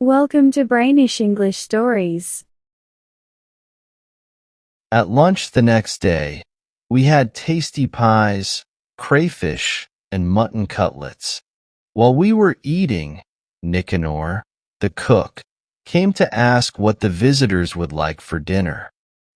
Welcome to Brainish English Stories. At lunch the next day, we had tasty pies, crayfish, and mutton cutlets. While we were eating, Nicanor, the cook, came to ask what the visitors would like for dinner.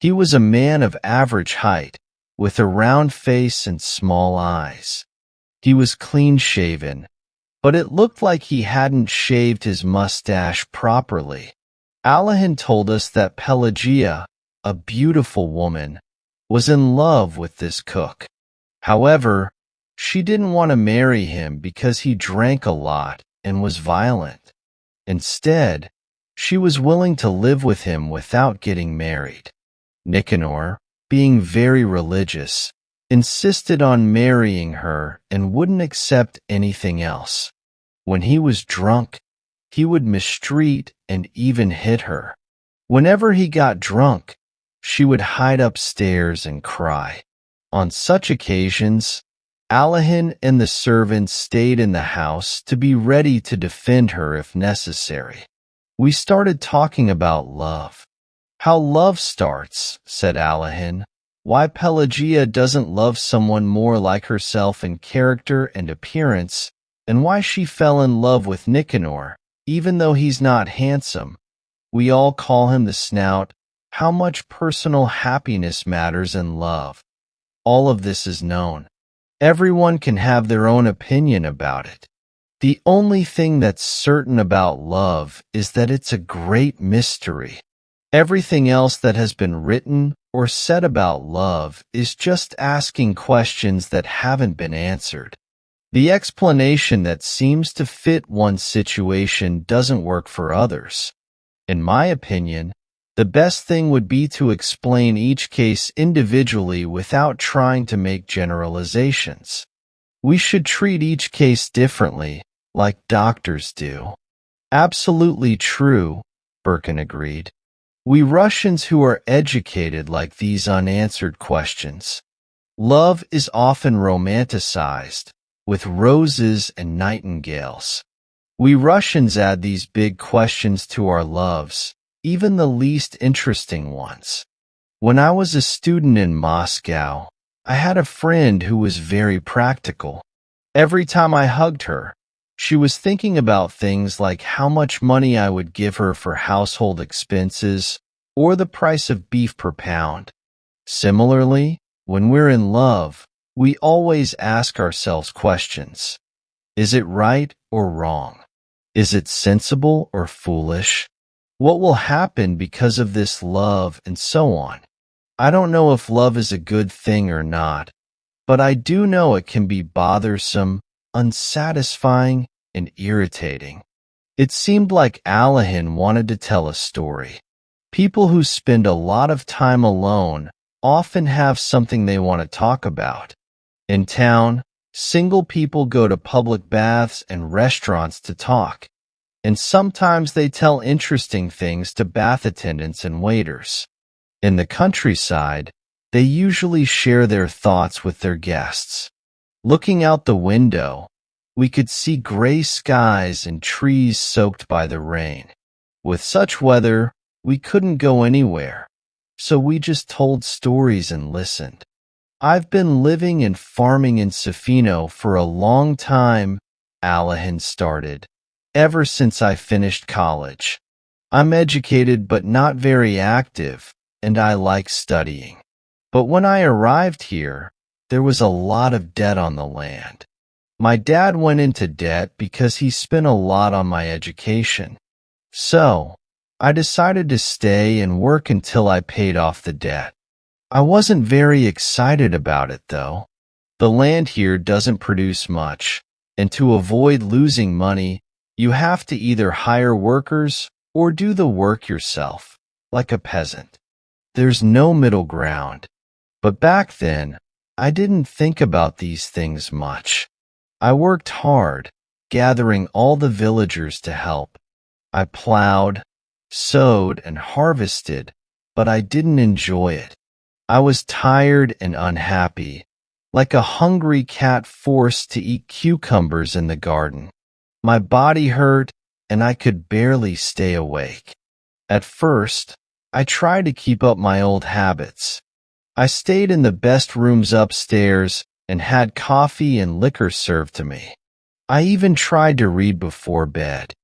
He was a man of average height, with a round face and small eyes. He was clean-shaven, but it looked like he hadn't shaved his mustache properly. Alahan told us that Pelagia, a beautiful woman, was in love with this cook. However, she didn't want to marry him because he drank a lot and was violent. Instead, she was willing to live with him without getting married. Nicanor, being very religious, insisted on marrying her and wouldn't accept anything else. When he was drunk, he would mistreat and even hit her. Whenever he got drunk, she would hide upstairs and cry. On such occasions, Alahan and the servants stayed in the house to be ready to defend her if necessary. We started talking about love. How love starts, said Alahan. Why Pelagia doesn't love someone more like herself in character and appearance, and why she fell in love with Nicanor, even though he's not handsome. We all call him the Snout. How much personal happiness matters in love. All of this is known. Everyone can have their own opinion about it. The only thing that's certain about love is that it's a great mystery. Everything else that has been written or said about love is just asking questions that haven't been answered. The explanation that seems to fit one situation doesn't work for others. In my opinion, the best thing would be to explain each case individually without trying to make generalizations. We should treat each case differently, like doctors do. Absolutely true, Birkin agreed. We Russians who are educated like these unanswered questions. Love is often romanticized, with roses and nightingales. We Russians add these big questions to our loves, even the least interesting ones. When I was a student in Moscow, I had a friend who was very practical. Every time I hugged her, she was thinking about things like how much money I would give her for household expenses or the price of beef per pound. Similarly, when we're in love, we always ask ourselves questions. Is it right or wrong? Is it sensible or foolish? What will happen because of this love, and so on? I don't know if love is a good thing or not, but I do know it can be bothersome, unsatisfying, and irritating. It seemed like Alahan wanted to tell a story. People who spend a lot of time alone often have something they want to talk about. In town, single people go to public baths and restaurants to talk, and sometimes they tell interesting things to bath attendants and waiters. In the countryside, they usually share their thoughts with their guests. Looking out the window, we could see gray skies and trees soaked by the rain. With such weather, we couldn't go anywhere, so we just told stories and listened. I've been living and farming in Sofino for a long time, Alahan started, ever since I finished college. I'm educated but not very active, and I like studying. But when I arrived here, there was a lot of debt on the land. My dad went into debt because he spent a lot on my education. So, I decided to stay and work until I paid off the debt. I wasn't very excited about it, though. The land here doesn't produce much, and to avoid losing money, you have to either hire workers or do the work yourself, like a peasant. There's no middle ground. But back then, I didn't think about these things much. I worked hard, gathering all the villagers to help. I plowed, sowed, and harvested, but I didn't enjoy it. I was tired and unhappy, like a hungry cat forced to eat cucumbers in the garden. My body hurt, and I could barely stay awake. At first, I tried to keep up my old habits. I stayed in the best rooms upstairs and had coffee and liquor served to me. I even tried to read before bed.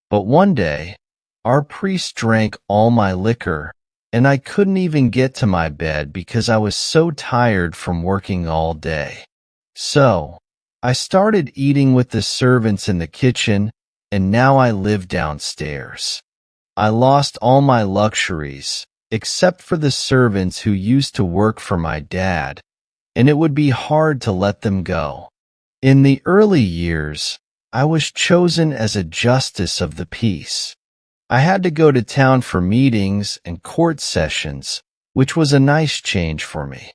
But one day, our priest drank all my liquor, and I couldn't even get to my bed because I was so tired from working all day. So, I started eating with the servants in the kitchen, and now I live downstairs. I lost all my luxuries, except for the servants who used to work for my dad, and it would be hard to let them go. In the early years, I was chosen as a justice of the peace. I had to go to town for meetings and court sessions, which was a nice change for me.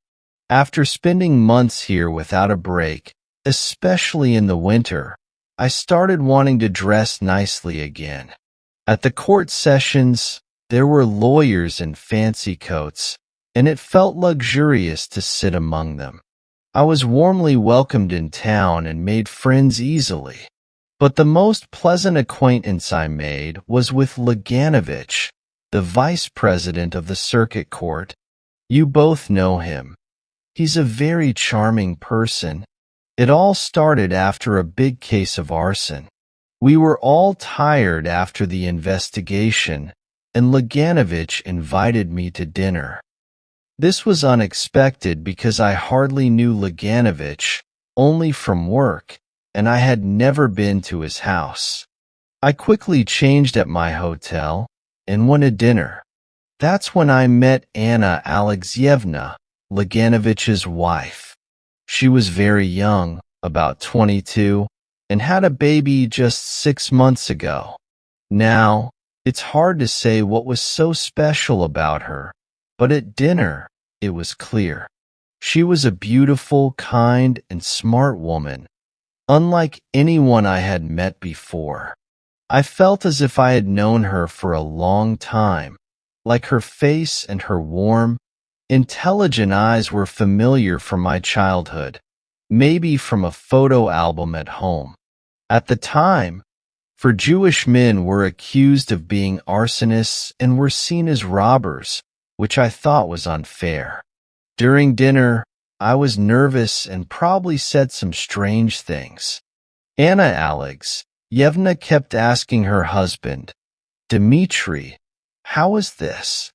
After spending months here without a break, especially in the winter, I started wanting to dress nicely again. At the court sessions, there were lawyers in fancy coats, and it felt luxurious to sit among them. I was warmly welcomed in town and made friends easily. But the most pleasant acquaintance I made was with Laganovich, the vice president of the circuit court. You both know him. He's a very charming person. It all started after a big case of arson. We were all tired after the investigation, and Laganovich invited me to dinner. This was unexpected because I hardly knew Laganovich, only from work, and I had never been to his house. I quickly changed at my hotel and went to dinner. That's when I met Anna Alexeyevna, Laganovich's wife. She was very young, about 22, and had a baby just 6 months ago. Now, it's hard to say what was so special about her, but at dinner, it was clear. She was a beautiful, kind, and smart woman, unlike anyone I had met before. I felt as if I had known her for a long time, like her face and her warm, intelligent eyes were familiar from my childhood, maybe from a photo album at home. At the time, for Jewish men were accused of being arsonists and were seen as robbers, which I thought was unfair. During dinner, I was nervous and probably said some strange things. Anna Alexeyevna kept asking her husband, "Dmitri, how is this?"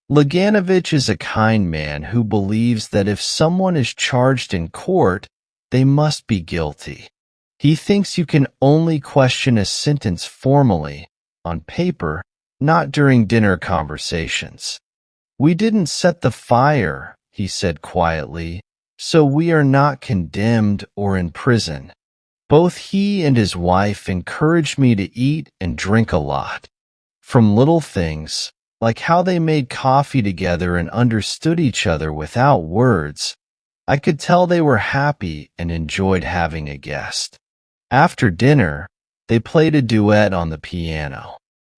Laganovich is a kind man who believes that if someone is charged in court, they must be guilty. He thinks you can only question a sentence formally, on paper, not during dinner conversations. "We didn't set the fire," he said quietly, "so we are not condemned or in prison." Both he and his wife encouraged me to eat and drink a lot. From little things, like how they made coffee together and understood each other without words, I could tell they were happy and enjoyed having a guest. After dinner, they played a duet on the piano.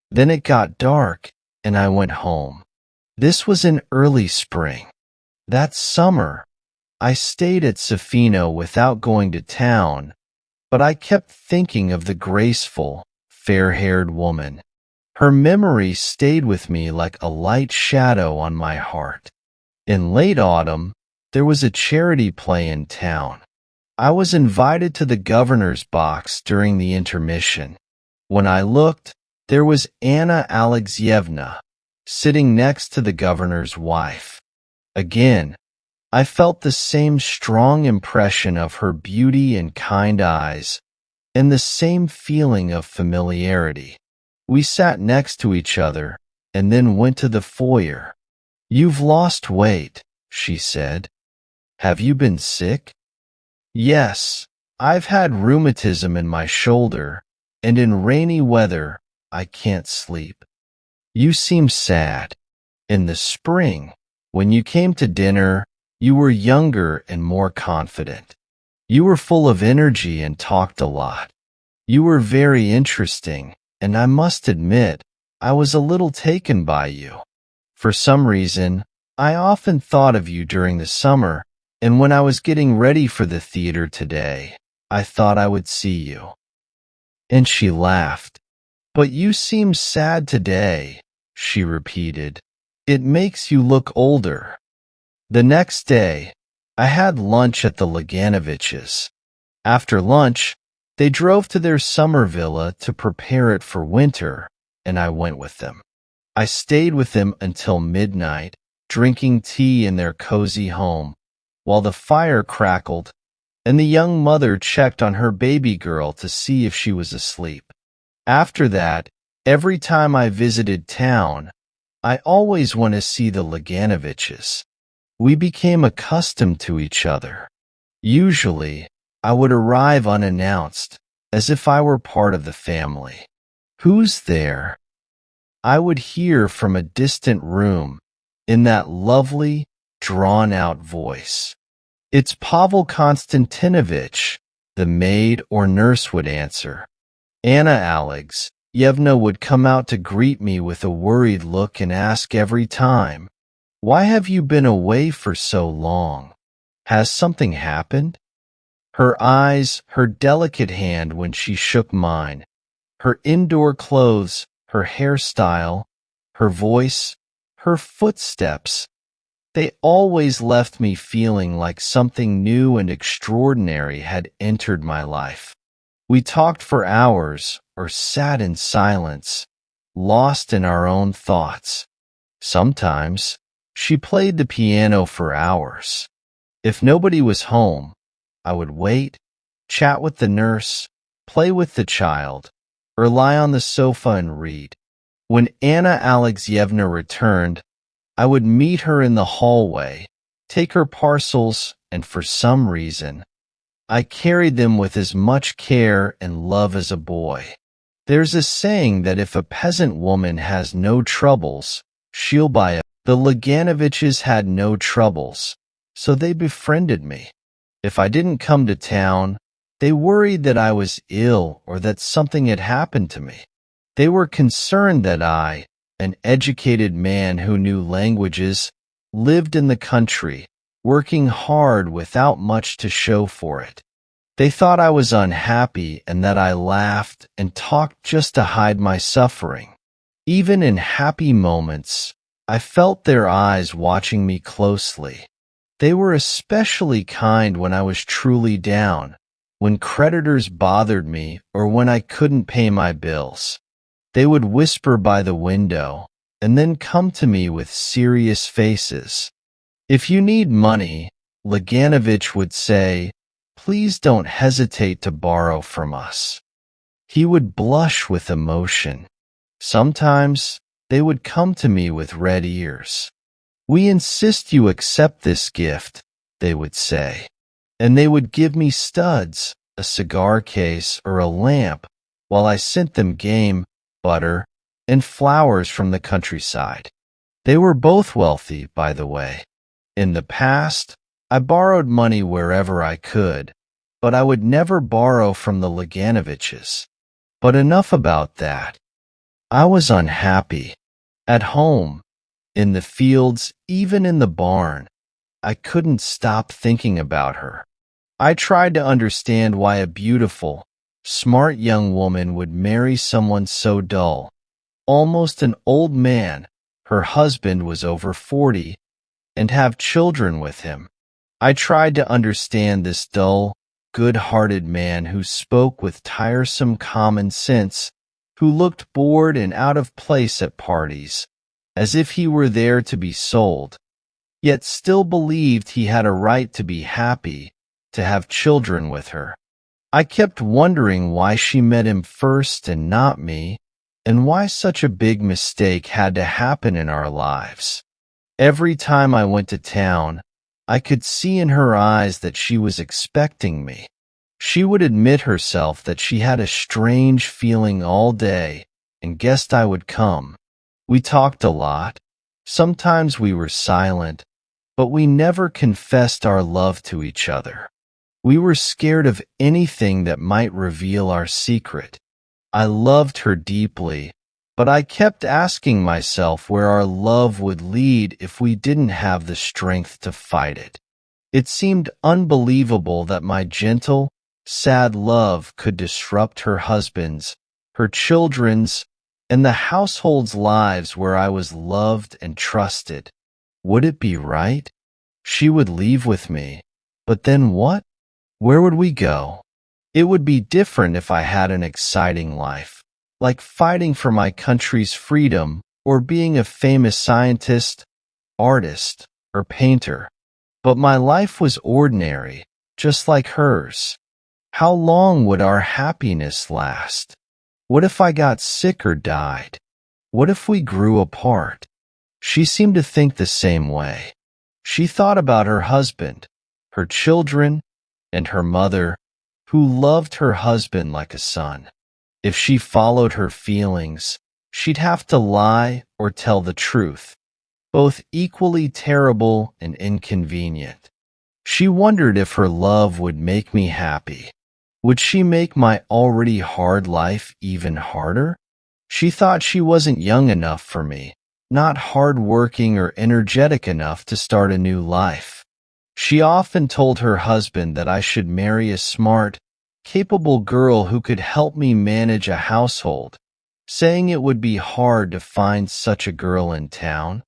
Then it got dark, and I went home. This was in early spring. That summer, I stayed at Safino without going to town, but I kept thinking of the graceful, fair-haired woman. Her memory stayed with me like a light shadow on my heart. In late autumn, there was a charity play in town. I was invited to the governor's box during the intermission. When I looked, there was Anna Alexeyevna, sitting next to the governor's wife. Again, I felt the same strong impression of her beauty and kind eyes, and the same feeling of familiarity. We sat next to each other, and then went to the foyer. "You've lost weight," she said. "Have you been sick?" "Yes, I've had rheumatism in my shoulder, and in rainy weather, I can't sleep." "You seem sad. In the spring, when you came to dinner, you were younger and more confident. You were full of energy and talked a lot. You were very interesting, and I must admit, I was a little taken by you. For some reason, I often thought of you during the summer, and when I was getting ready for the theater today, I thought I would see you." And she laughed. "But you seem sad today," she repeated. "It makes you look older." The next day, I had lunch at the Laganoviches'. After lunch, they drove to their summer villa to prepare it for winter, and I went with them. I stayed with them until midnight, drinking tea in their cozy home, while the fire crackled and the young mother checked on her baby girl to see if she was asleep. After that, every time I visited town, I always went to see the Laganoviches. We became accustomed to each other. Usually, I would arrive unannounced, as if I were part of the family. "Who's there?" I would hear from a distant room in that lovely, drawn-out voice. "It's Pavel Konstantinovich," the maid or nurse would answer. Anna Alexeyevna would come out to greet me with a worried look and ask every time, "Why have you been away for so long? Has something happened?" Her eyes, her delicate hand when she shook mine, her indoor clothes, her hairstyle, her voice, her footsteps, they always left me feeling like something new and extraordinary had entered my life. We talked for hours or sat in silence, lost in our own thoughts. Sometimes she played the piano for hours. If nobody was home, I would wait, chat with the nurse, play with the child, or lie on the sofa and read. When Anna Alexeyevna returned, I would meet her in the hallway, take her parcels, and for some reason, I carried them with as much care and love as a boy. There's a saying that if a peasant woman has no troubles, she'll buy a... The Laganoviches had no troubles, so they befriended me. If I didn't come to town, they worried that I was ill or that something had happened to me. They were concerned that I, an educated man who knew languages, lived in the country, working hard without much to show for it. They thought I was unhappy and that I laughed and talked just to hide my suffering. Even in happy moments, I felt their eyes watching me closely. They were especially kind when I was truly down, when creditors bothered me or when I couldn't pay my bills. They would whisper by the window and then come to me with serious faces. "If you need money," Laganovich would say, "please don't hesitate to borrow from us." He would blush with emotion. Sometimes they would come to me with red ears. "We insist you accept this gift," they would say. And they would give me studs, a cigar case, or a lamp, while I sent them game, butter, and flowers from the countryside. They were both wealthy, by the way. In the past, I borrowed money wherever I could, but I would never borrow from the Laganoviches. But enough about that. I was unhappy. At home, in the fields, even in the barn, I couldn't stop thinking about her. I tried to understand why a beautiful, smart young woman would marry someone so dull. Almost an old man, her husband was over 40, and have children with him. I tried to understand this dull, good-hearted man who spoke with tiresome common sense, who looked bored and out of place at parties, as if he were there to be sold, yet still believed he had a right to be happy, to have children with her. I kept wondering why she met him first and not me, and why such a big mistake had to happen in our lives. Every time I went to town, I could see in her eyes that she was expecting me. She would admit herself that she had a strange feeling all day and guessed I would come. We talked a lot. Sometimes we were silent, but we never confessed our love to each other. We were scared of anything that might reveal our secret. I loved her deeply, but I kept asking myself where our love would lead if we didn't have the strength to fight it. It seemed unbelievable that my gentle, sad love could disrupt her husband's, her children's, and the household's lives where I was loved and trusted. Would it be right? She would leave with me. But then what? Where would we go? It would be different if I had an exciting life, like fighting for my country's freedom or being a famous scientist, artist, or painter. But my life was ordinary, just like hers. How long would our happiness last? What if I got sick or died? What if we grew apart? She seemed to think the same way. She thought about her husband, her children, and her mother, who loved her husband like a son. If she followed her feelings, she'd have to lie or tell the truth, both equally terrible and inconvenient. She wondered if her love would make me happy. Would she make my already hard life even harder? She thought she wasn't young enough for me, not hard-working or energetic enough to start a new life. She often told her husband that I should marry a smart, capable girl who could help me manage a household, saying it would be hard to find such a girl in town.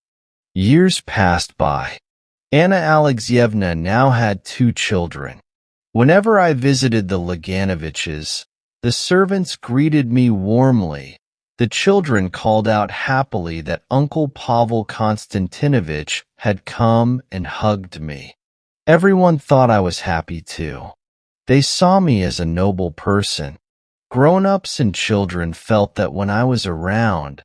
Years passed by. Anna Alexeyevna now had 2 children. Whenever I visited the Laganoviches, the servants greeted me warmly. The children called out happily that Uncle Pavel Konstantinovich had come and hugged me. Everyone thought I was happy too. They saw me as a noble person. Grown-ups and children felt that when I was around,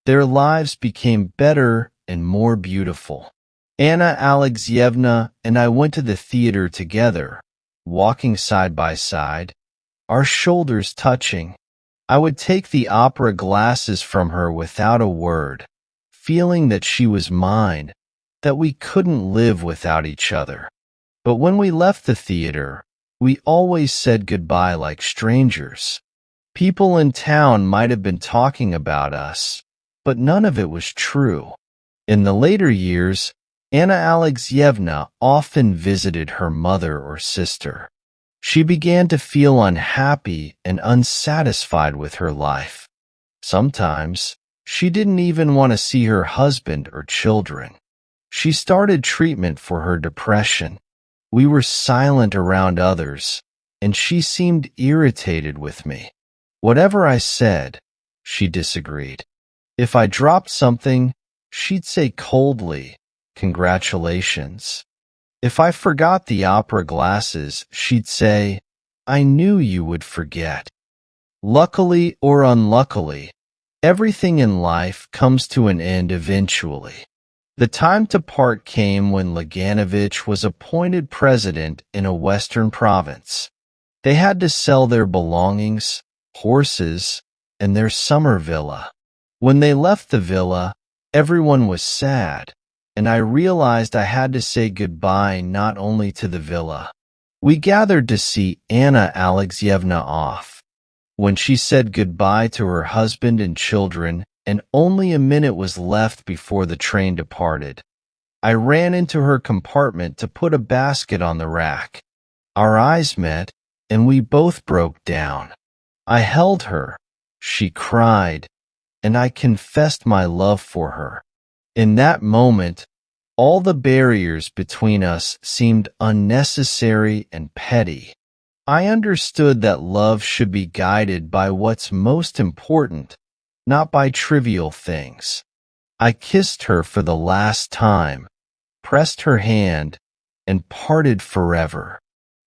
their lives became better and more beautiful. Anna Alexeyevna and I went to the theater together, walking side by side, our shoulders touching. I would take the opera glasses from her without a word, feeling that she was mine, that we couldn't live without each other. But when we left the theater, we always said goodbye like strangers. People in town might have been talking about us, but none of it was true. In the later years, Anna Alexeyevna often visited her mother or sister. She began to feel unhappy and unsatisfied with her life. Sometimes, she didn't even want to see her husband or children. She started treatment for her depression. We were silent around others, and she seemed irritated with me. Whatever I said, she disagreed. If I dropped something, she'd say coldly, "Congratulations." If I forgot the opera glasses, she'd say, "I knew you would forget." Luckily or unluckily, everything in life comes to an end eventually. The time to part came when Laganovich was appointed president in a western province. They had to sell their belongings, horses, and their summer villa. When they left the villa, everyone was sad, and I realized I had to say goodbye not only to the villa. We gathered to see Anna Alexeyevna off. When she said goodbye to her husband and children, and only a minute was left before the train departed, I ran into her compartment to put a basket on the rack. Our eyes met, and we both broke down. I held her. She cried, and I confessed my love for her. In that moment, all the barriers between us seemed unnecessary and petty. I understood that love should be guided by what's most important, not by trivial things. I kissed her for the last time, pressed her hand, and parted forever.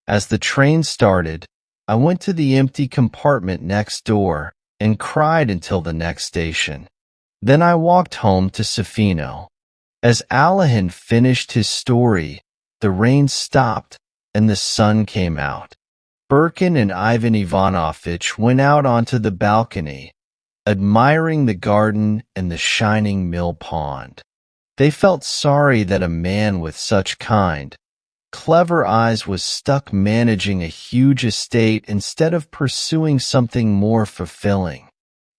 As the train started, I went to the empty compartment next door and cried until the next station. Then I walked home to Sofino. As Alahin finished his story, the rain stopped and the sun came out. Birkin and Ivan Ivanovich went out onto the balcony, admiring the garden and the shining mill pond. They felt sorry that a man with such kind, clever eyes was stuck managing a huge estate instead of pursuing something more fulfilling.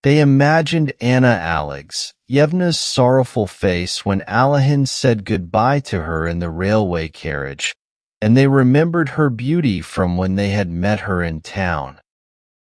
They imagined Anna Alexeyevna's sorrowful face when Alahin said goodbye to her in the railway carriage, and they remembered her beauty from when they had met her in town.